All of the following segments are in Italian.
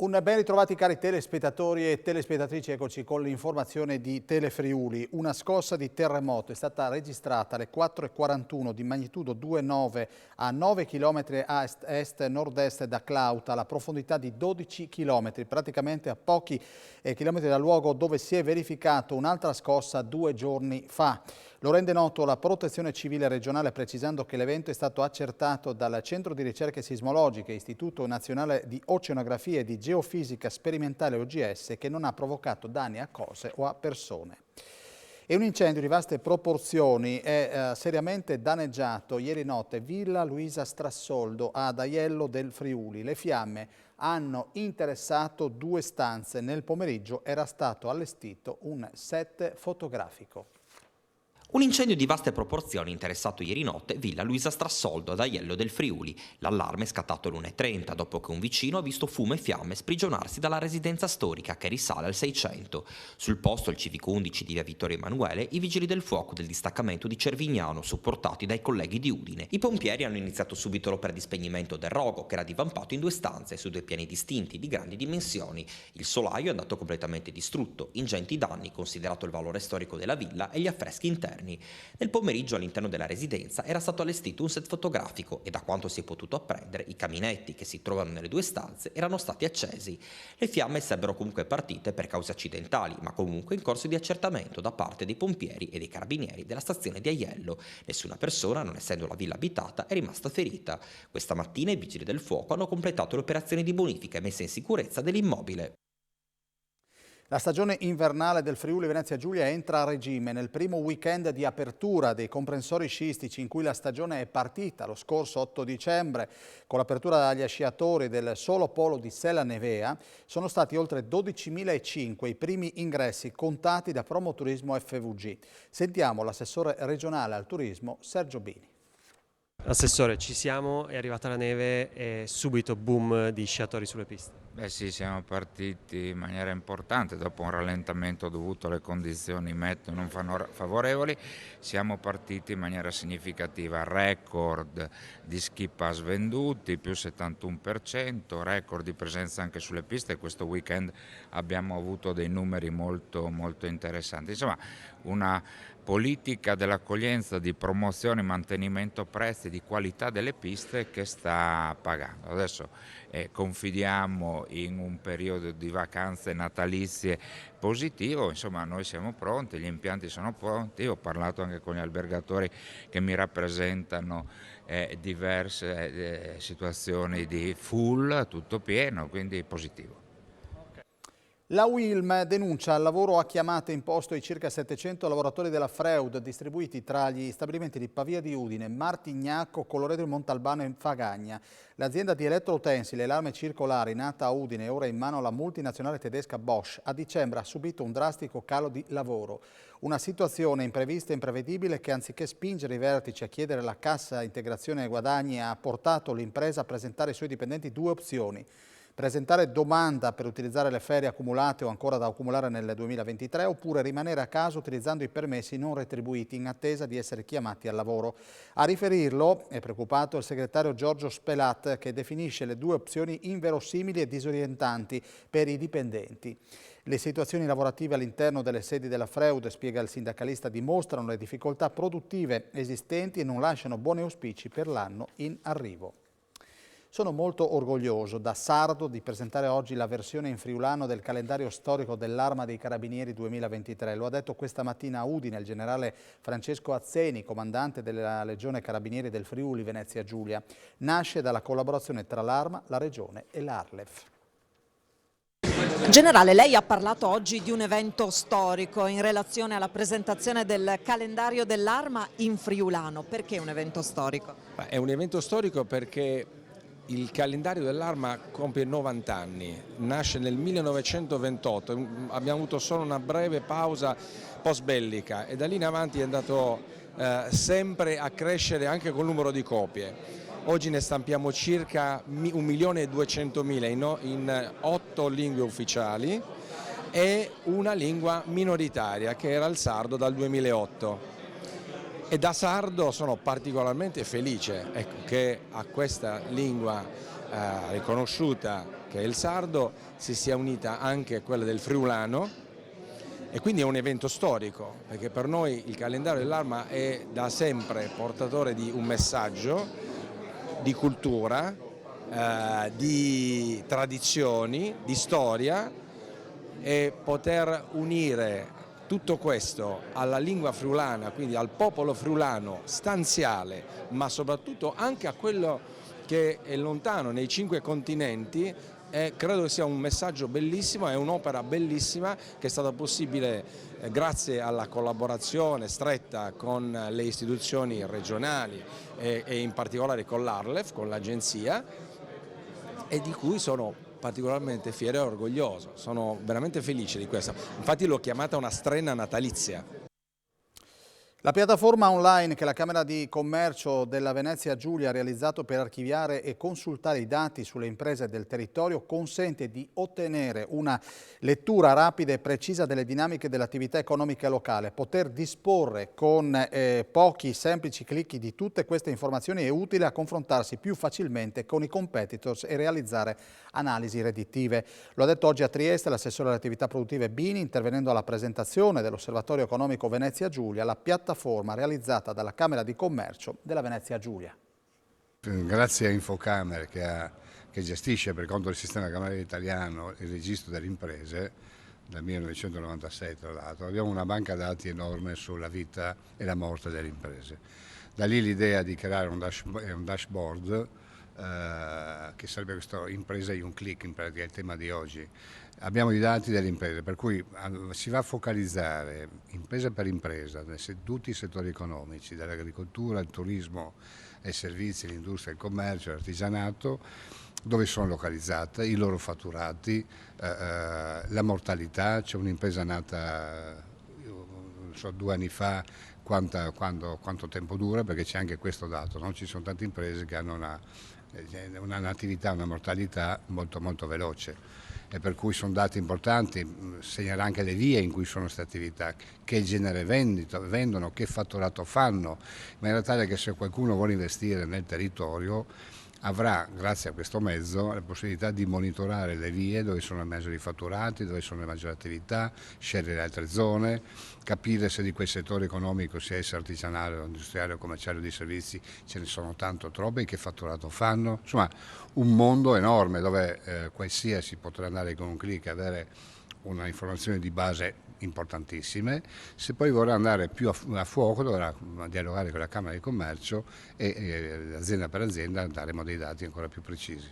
Un ben ritrovati cari telespettatori e telespettatrici, eccoci con l'informazione di Telefriuli. Una scossa di terremoto è stata registrata alle 4:41 di magnitudo 2,9 a 9 km a est-nord-est da Clauta, alla profondità di 12 km, praticamente a pochi chilometri dal luogo dove si è verificato un'altra scossa 2 giorni fa. Lo rende noto la Protezione Civile regionale, precisando che l'evento è stato accertato dal Centro di Ricerche Sismologiche, Istituto Nazionale di Oceanografia e di Geofisica Sperimentale OGS, che non ha provocato danni a cose o a persone. E un incendio di vaste proporzioni è seriamente danneggiato ieri notte Villa Luisa Strassoldo ad Aiello del Friuli. Le fiamme hanno interessato 2 stanze. Nel pomeriggio era stato allestito un set fotografico. Un incendio di vaste proporzioni interessato ieri notte Villa Luisa Strassoldo ad Aiello del Friuli. L'allarme è scattato alle 1:30 dopo che un vicino ha visto fumo e fiamme sprigionarsi dalla residenza storica che risale al 600. Sul posto, il civico 11 di via Vittorio Emanuele, i vigili del fuoco del distaccamento di Cervignano, supportati dai colleghi di Udine. I pompieri hanno iniziato subito l'opera di spegnimento del rogo, che era divampato in 2 stanze su 2 piani distinti di grandi dimensioni. Il solaio è andato completamente distrutto, ingenti danni considerato il valore storico della villa e gli affreschi interni. Nel pomeriggio all'interno della residenza era stato allestito un set fotografico e, da quanto si è potuto apprendere, i caminetti che si trovano nelle 2 stanze erano stati accesi. Le fiamme sarebbero comunque partite per cause accidentali, ma comunque in corso di accertamento da parte dei pompieri e dei carabinieri della stazione di Aiello. Nessuna persona, non essendo la villa abitata, è rimasta ferita. Questa mattina i vigili del fuoco hanno completato le operazioni di bonifica e messa in sicurezza dell'immobile. La stagione invernale del Friuli Venezia Giulia entra a regime nel primo weekend di apertura dei comprensori sciistici, in cui la stagione è partita lo scorso 8 dicembre con l'apertura agli sciatori del solo polo di Sella Nevea. Sono stati oltre 12.500 i primi ingressi contati da Promoturismo FVG. Sentiamo l'assessore regionale al turismo Sergio Bini. Assessore, ci siamo, è arrivata la neve e subito boom di sciatori sulle piste. Beh sì, siamo partiti in maniera importante dopo un rallentamento dovuto alle condizioni meteo non favorevoli. Siamo partiti in maniera significativa, record di ski pass venduti, più 71%, record di presenza anche sulle piste. Questo weekend abbiamo avuto dei numeri molto interessanti. Insomma, una politica dell'accoglienza, di promozione, mantenimento prezzi, di qualità delle piste che sta pagando. Adesso confidiamo in un periodo di vacanze natalizie positivo, insomma noi siamo pronti, gli impianti sono pronti, ho parlato anche con gli albergatori che mi rappresentano diverse situazioni di full, tutto pieno, quindi positivo. La UILM denuncia il lavoro a chiamata imposto ai circa 700 lavoratori della Freud distribuiti tra gli stabilimenti di Pavia di Udine, Martignacco, Colloredo Montalbano e Fagagna. L'azienda di elettroutensili e armi circolari, nata a Udine e ora in mano alla multinazionale tedesca Bosch, a dicembre ha subito un drastico calo di lavoro. Una situazione imprevista e imprevedibile che, anziché spingere i vertici a chiedere la cassa integrazione e guadagni, ha portato l'impresa a presentare ai suoi dipendenti 2 opzioni. Presentare domanda per utilizzare le ferie accumulate o ancora da accumulare nel 2023, oppure rimanere a casa utilizzando i permessi non retribuiti in attesa di essere chiamati al lavoro. A riferirlo è preoccupato il segretario Giorgio Spelat, che definisce le 2 opzioni inverosimili e disorientanti per i dipendenti. Le situazioni lavorative all'interno delle sedi della Freud, spiega il sindacalista, dimostrano le difficoltà produttive esistenti e non lasciano buoni auspici per l'anno in arrivo. Sono molto orgoglioso, da sardo, di presentare oggi la versione in friulano del calendario storico dell'Arma dei Carabinieri 2023. Lo ha detto questa mattina a Udine il generale Francesco Azzeni, comandante della Legione Carabinieri del Friuli Venezia Giulia. Nasce dalla collaborazione tra l'Arma, la Regione e l'Arlef. Generale, lei ha parlato oggi di un evento storico in relazione alla presentazione del calendario dell'Arma in friulano. Perché un evento storico? È un evento storico perché il calendario dell'Arma compie 90 anni, nasce nel 1928, abbiamo avuto solo una breve pausa post bellica e da lì in avanti è andato sempre a crescere anche col numero di copie. Oggi ne stampiamo circa 1.200.000 in 8 lingue ufficiali e una lingua minoritaria che era il sardo dal 2008. E da sardo sono particolarmente felice, ecco, che a questa lingua riconosciuta che è il sardo si sia unita anche quella del friulano, e quindi è un evento storico, perché per noi il calendario dell'Arma è da sempre portatore di un messaggio, di cultura, di tradizioni, di storia, e poter unire tutto questo alla lingua friulana, quindi al popolo friulano stanziale, ma soprattutto anche a quello che è lontano nei 5 continenti, credo che sia un messaggio bellissimo, è un'opera bellissima che è stata possibile grazie alla collaborazione stretta con le istituzioni regionali e in particolare con l'Arlef, con l'agenzia, e di cui sono particolarmente fiero e orgoglioso, sono veramente felice di questo, infatti l'ho chiamata una strenna natalizia. La piattaforma online che la Camera di Commercio della Venezia Giulia ha realizzato per archiviare e consultare i dati sulle imprese del territorio consente di ottenere una lettura rapida e precisa delle dinamiche dell'attività economica locale. Poter disporre con pochi semplici clic di tutte queste informazioni è utile a confrontarsi più facilmente con i competitors e realizzare analisi redditive. Lo ha detto oggi a Trieste l'assessore alle attività produttive Bini, intervenendo alla presentazione dell'Osservatorio Economico Venezia Giulia, la piattaforma realizzata dalla Camera di Commercio della Venezia Giulia. Grazie a Infocamer che gestisce per conto del sistema cameriere italiano il registro delle imprese dal 1997, tra l'altro, abbiamo una banca dati enorme sulla vita e la morte delle imprese. Da lì l'idea di creare un dashboard che sarebbe questa impresa in un click, in pratica, il tema di oggi. Abbiamo i dati delle imprese, per cui si va a focalizzare impresa per impresa, tutti i settori economici, dall'agricoltura, al turismo, ai servizi, l'industria, il commercio, l'artigianato, dove sono localizzate, i loro fatturati, la mortalità. C'è un'impresa nata, non so, 2 anni fa, quanto tempo dura, perché c'è anche questo dato, no? Ci sono tante imprese che hanno una natività, una mortalità molto molto veloce, e per cui sono dati importanti. Segnala anche le vie in cui sono queste attività, che genere vendono, che fatturato fanno, in maniera tale che se qualcuno vuole investire nel territorio avrà, grazie a questo mezzo, la possibilità di monitorare le vie dove sono i maggiori fatturati, dove sono le maggiori attività, scegliere altre zone, capire se di quel settore economico, sia esso artigianale o industriale o commerciale o di servizi, ce ne sono tanto troppe, che fatturato fanno. Insomma, un mondo enorme dove qualsiasi potrà andare con un clic e avere una informazione di base importantissime. Se poi vorrà andare più a fuoco dovrà dialogare con la Camera di Commercio e azienda per azienda daremo dei dati ancora più precisi.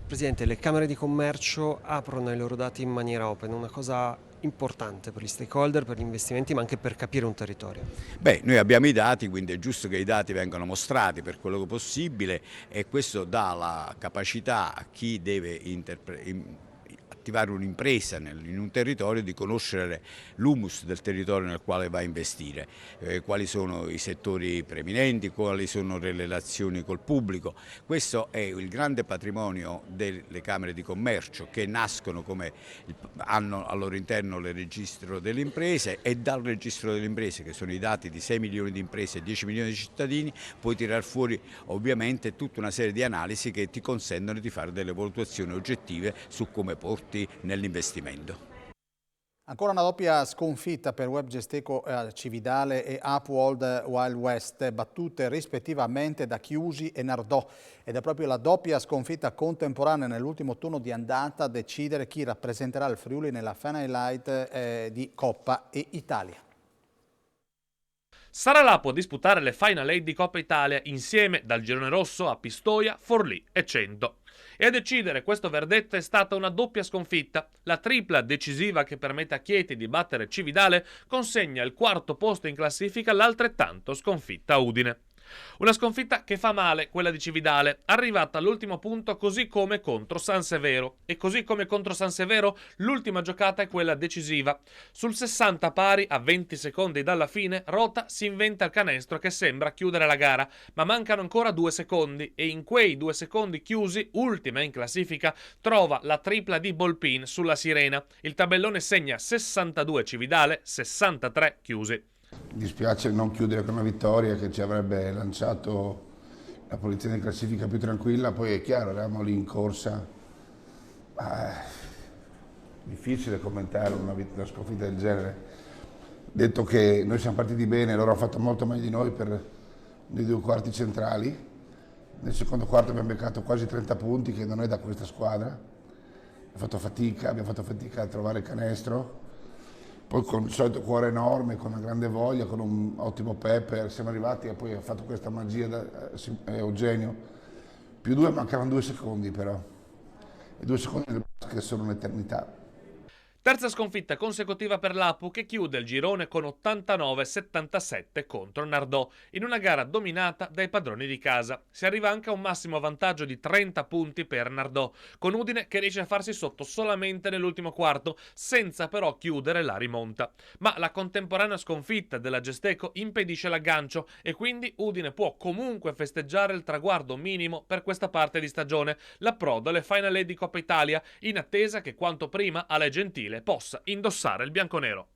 Presidente, le Camere di Commercio aprono i loro dati in maniera open, una cosa importante per gli stakeholder, per gli investimenti, ma anche per capire un territorio. Beh, noi abbiamo i dati, quindi è giusto che i dati vengano mostrati per quello che è possibile, e questo dà la capacità a chi deve attivare un'impresa in un territorio di conoscere l'humus del territorio nel quale va a investire, quali sono i settori preminenti, quali sono le relazioni col pubblico. Questo è il grande patrimonio delle Camere di Commercio, che nascono hanno al loro interno il registro delle imprese, e dal registro delle imprese, che sono i dati di 6 milioni di imprese e 10 milioni di cittadini, puoi tirar fuori ovviamente tutta una serie di analisi che ti consentono di fare delle valutazioni oggettive su come porti nell'investimento. Ancora una doppia sconfitta per Webgesteco Cividale e Upworld Wild West, battute rispettivamente da Chiusi e Nardò. Ed è proprio la doppia sconfitta contemporanea nell'ultimo turno di andata a decidere chi rappresenterà il Friuli nella Final Eight di Coppa e Italia. Sarà Lapo a disputare le Final Eight di Coppa Italia insieme dal girone rosso a Pistoia, Forlì e Cento. E a decidere questo verdetto è stata una doppia sconfitta. La tripla decisiva che permette a Chieti di battere Cividale consegna il 4° posto in classifica all'altrettanto sconfitta Udine. Una sconfitta che fa male, quella di Cividale, arrivata all'ultimo punto così come contro San Severo. E così come contro San Severo, l'ultima giocata è quella decisiva. Sul 60 pari, a 20 secondi dalla fine, Rota si inventa il canestro che sembra chiudere la gara, ma mancano ancora 2 secondi e in quei 2 secondi chiusi, ultima in classifica, trova la tripla di Bolpin sulla sirena. Il tabellone segna 62 Cividale, 63 Chiusi. Mi dispiace non chiudere con una vittoria che ci avrebbe lanciato la posizione in classifica più tranquilla, poi è chiaro, eravamo lì in corsa. Difficile commentare una sconfitta del genere. Detto che noi siamo partiti bene, loro hanno fatto molto meglio di noi nei 2 quarti centrali. Nel secondo quarto abbiamo beccato quasi 30 punti, che non è da questa squadra. Abbiamo fatto fatica a trovare il canestro. Poi con il solito cuore enorme, con una grande voglia, con un ottimo Pepper, siamo arrivati e poi ha fatto questa magia Eugenio. +2, mancavano 2 secondi però. E 2 secondi nel basket sono un'eternità. Terza sconfitta consecutiva per l'Apu, che chiude il girone con 89-77 contro Nardò, in una gara dominata dai padroni di casa. Si arriva anche a un massimo vantaggio di 30 punti per Nardò, con Udine che riesce a farsi sotto solamente nell'ultimo quarto, senza però chiudere la rimonta. Ma la contemporanea sconfitta della Gesteco impedisce l'aggancio e quindi Udine può comunque festeggiare il traguardo minimo per questa parte di stagione, l'approdo alle Final Eight di Coppa Italia, in attesa che quanto prima Ale Gentile possa indossare il bianconero.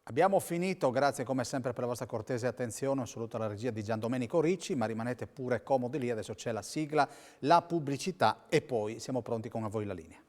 Abbiamo finito, grazie come sempre per la vostra cortese attenzione, un saluto alla regia di Gian Domenico Ricci, ma rimanete pure comodi lì, adesso c'è la sigla, la pubblicità e poi siamo pronti con a voi la linea.